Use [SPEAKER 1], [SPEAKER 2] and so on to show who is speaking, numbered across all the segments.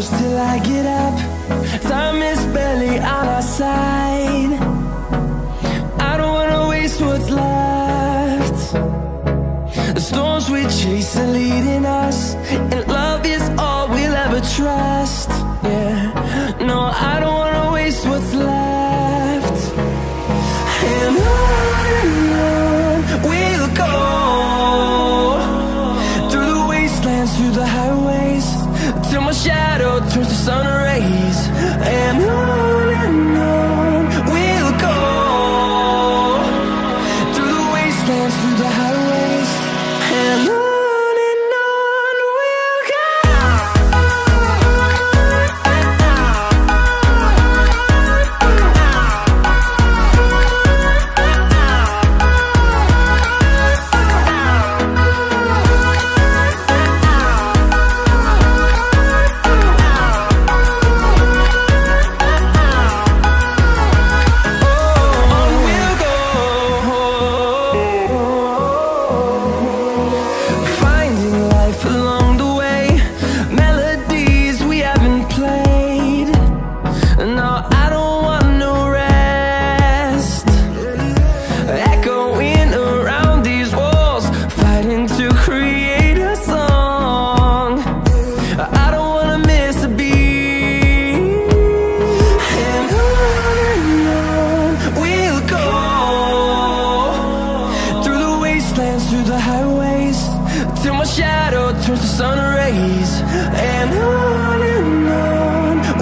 [SPEAKER 1] close till I get up. Time is barely on our side. I don't wanna waste what's left. The storms we chase are leading us, and love is all we'll ever trust. Yeah, no, I don't wanna waste what's left. And on we'll go, through the wastelands, through the highways, till my shadow turns to sun rays. And on we'll go, through the wastelands, through the highways, and on we'll go. Through the highways, till my shadow turns to sun rays. And on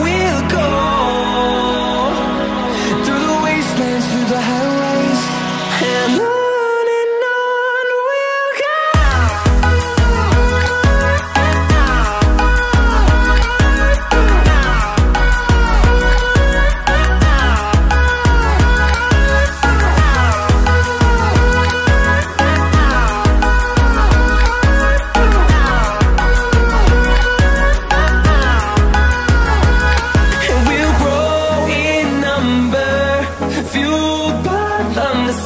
[SPEAKER 1] we'll go, through the wastelands, through the highways, and on we'll go.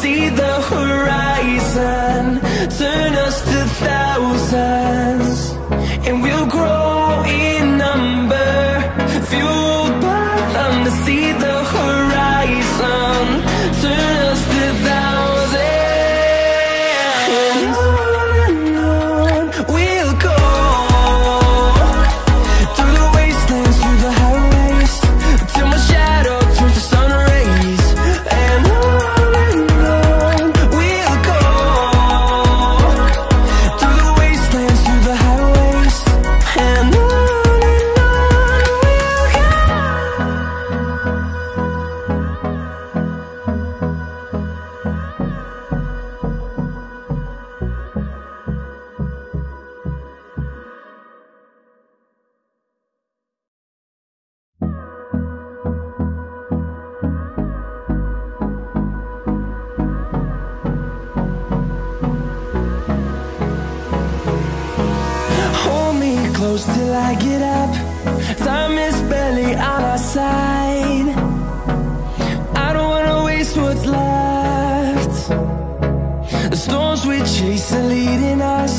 [SPEAKER 1] See the horizon, turn us to thousands, and we'll grow in number, fueled by them to see the horizon, turn us to thousands, and on we'll go, through the wastelands, through the highways, till my shadow turns to sun rays. And close till I get up. Time is barely on our side. I don't wanna waste what's left. The storms we chase are leading us,